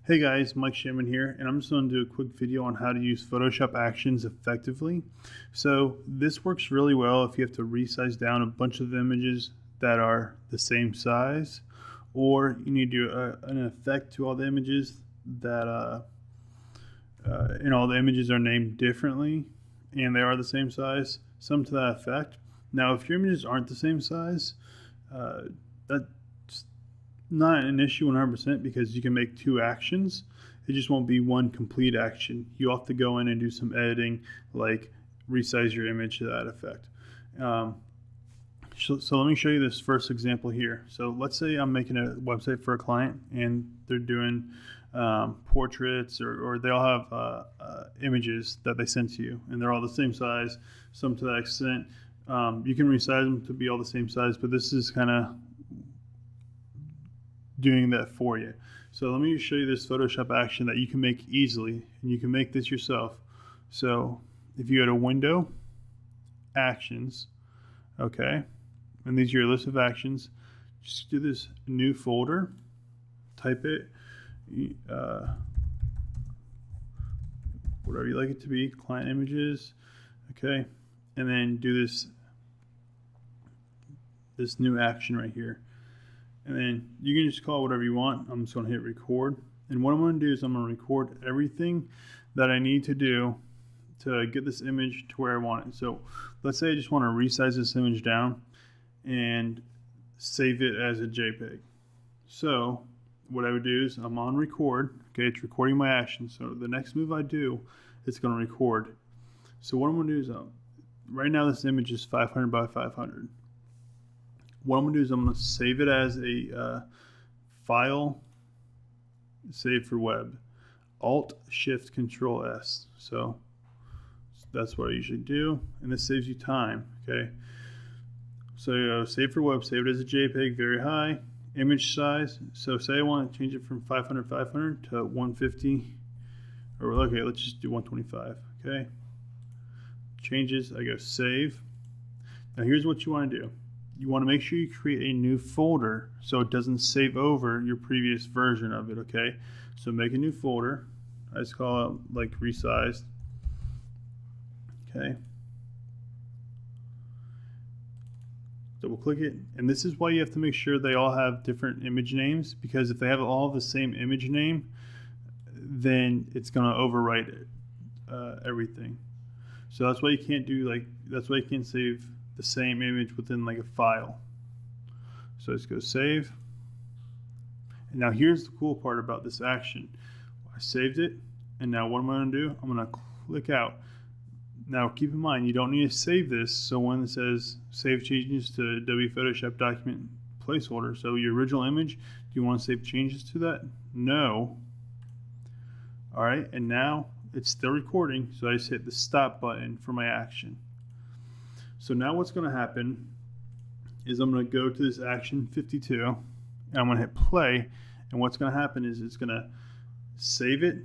Hey guys, Mike Shaman here, and I'm just going to do a quick video on how to use Photoshop Actions effectively. So this works really well if you have to resize down a bunch of images that are the same size, or you need to do an effect to all the images that and all the images are named differently and they are the same size, some to that effect. Now if your images aren't the same size, that's not an issue 100% because you can make two actions. It just won't be one complete action. You have to go in and do some editing, like resize your image to that effect. So let me show you this first example here. So let's say I'm making a website for a client and they're doing portraits, or they all have images that they send to you, and they're all the same size, some to that extent. You can resize them to be all the same size, but this is kind of doing that for you. So let me show you this Photoshop action that you can make easily, and you can make this yourself. So if you go to Window, Actions, okay, and these are your list of actions, just do this new folder, type it, whatever you like it to be, client images, okay, and then do this new action right here. And then you can just call it whatever you want. I'm just going to hit record. And what I'm going to do is I'm going to record everything that I need to do to get this image to where I want it. So let's say I just want to resize this image down and save it as a JPEG. So what I would do is I'm on record. Okay, it's recording my action. So the next move I do, it's going to record. So what I'm going to do is right now this image is 500 by 500. What I'm going to do is I'm going to save it as a file, save for web, Alt-Shift-Control-S. So that's what I usually do, and this saves you time, okay? So save for web, save it as a JPEG, very high. Image size, so say I want to change it from 500 to 150, or okay, let's just do 125, okay? Changes, I go save. Now here's what you want to do. You want to make sure you create a new folder so it doesn't save over your previous version of it, okay? So make a new folder. I just call it like resized, okay? Double click it, and this is why you have to make sure they all have different image names, because if they have all the same image name, then it's going to overwrite everything. So that's why you can't do that's why you can't save the same image within like a file. So let's go save. And now here's the cool part about this action. I saved it, and now what am I going to do? I'm going to click out. Now keep in mind, you don't need to save this, so when it says save changes to Photoshop document placeholder, so your original image, do you want to save changes to that? No. Alright, and now it's still recording, so I just hit the stop button for my action. So now what's going to happen is I'm going to go to this action 52, and I'm going to hit play, and what's going to happen is it's going to save it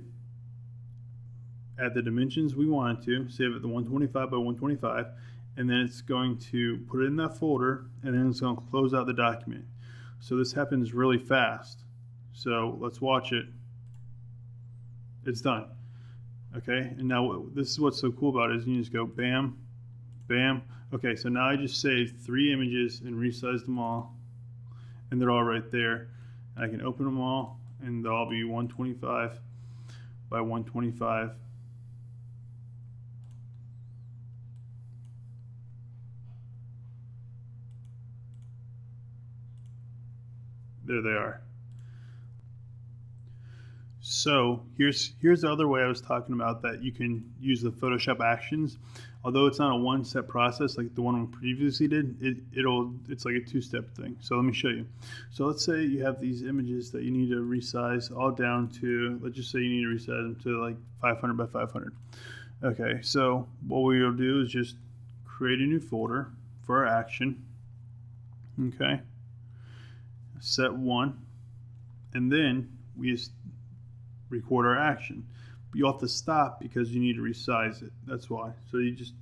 at the dimensions we want it to, save it the 125 by 125, and then it's going to put it in that folder, and then it's going to close out the document. So this happens really fast. So let's watch it. It's done. Okay, and now this is what's so cool about it is you just go bam, bam. Okay, so now I just saved 3 images and resized them all, and they're all right there. And I can open them all, and they'll all be 125 by 125. There they are. So here's the other way I was talking about that you can use the Photoshop actions. Although it's not a one-step process like the one we previously did, it's like a two-step thing. So let me show you. So let's say you have these images that you need to resize all down to, let's just say you need to resize them to like 500 by 500. Okay, so what we'll do is just create a new folder for our action. Okay, set 1, and then we just record our action. But you have to stop because you need to resize it. That's why. So you just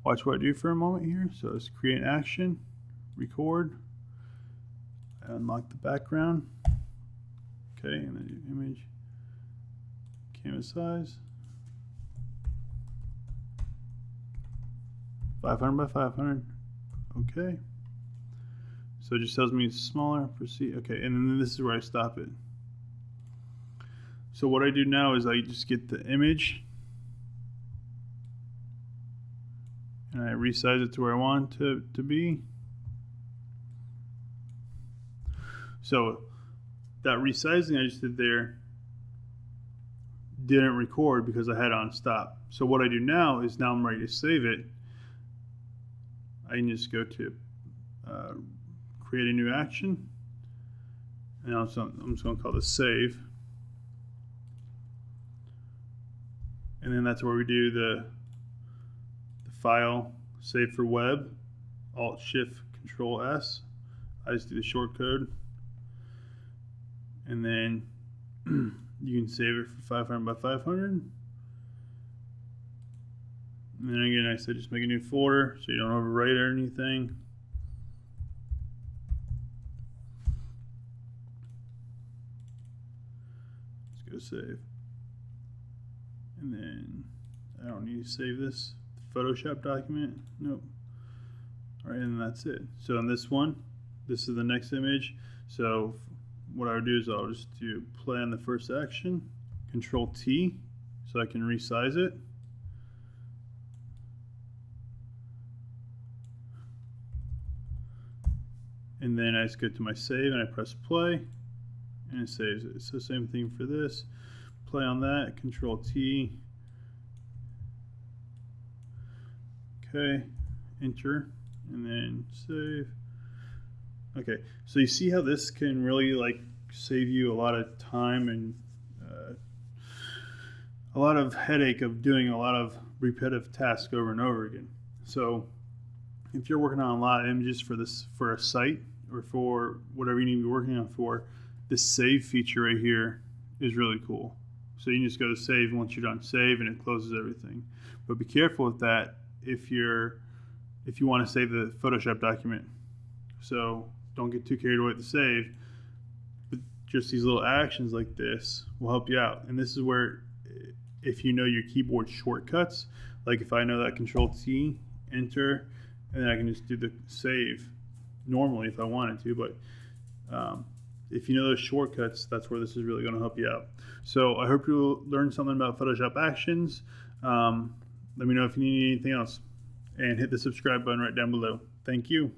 watch what I do for a moment here. So let's create an action, record, unlock the background. Okay, and then image, canvas size, 500 by 500. Okay. So it just tells me it's smaller. Proceed. Okay, and then this is where I stop it. So what I do now is I just get the image and I resize it to where I want it to be. So that resizing I just did there didn't record because I had it on stop. So what I do now is now I'm ready to save it. I can just go to create a new action, and I'm just going to call this save, and then that's where we do the file save for web, Alt Shift Control S. I just do the short code, and then you can save it for 500 by 500. And then again, I said just make a new folder so you don't overwrite or anything. Let's go save. And then I don't need to save this Photoshop document. Nope. All right, and that's it. So in this one, this is the next image. So what I would do is I'll just do play on the first action, Control T, so I can resize it. And then I just go to my save and I press play and it saves it. So same thing for this. Play on that, Control T. Okay, enter, and then save. Okay, so you see how this can really like save you a lot of time and a lot of headache of doing a lot of repetitive tasks over and over again. So if you're working on a lot of images for a site or for whatever you need to be working on for, this save feature right here is really cool. So you can just go to save, and once you're done save, and it closes everything. But be careful with that if you want to save the Photoshop document. So don't get too carried away with the save. But just these little actions like this will help you out. And this is where, if you know your keyboard shortcuts, like if I know that Control T, enter, and then I can just do the save normally if I wanted to, but if you know those shortcuts, that's where this is really going to help you out. So I hope you learned something about Photoshop Actions. Let me know if you need anything else, and hit the subscribe button right down below. Thank you.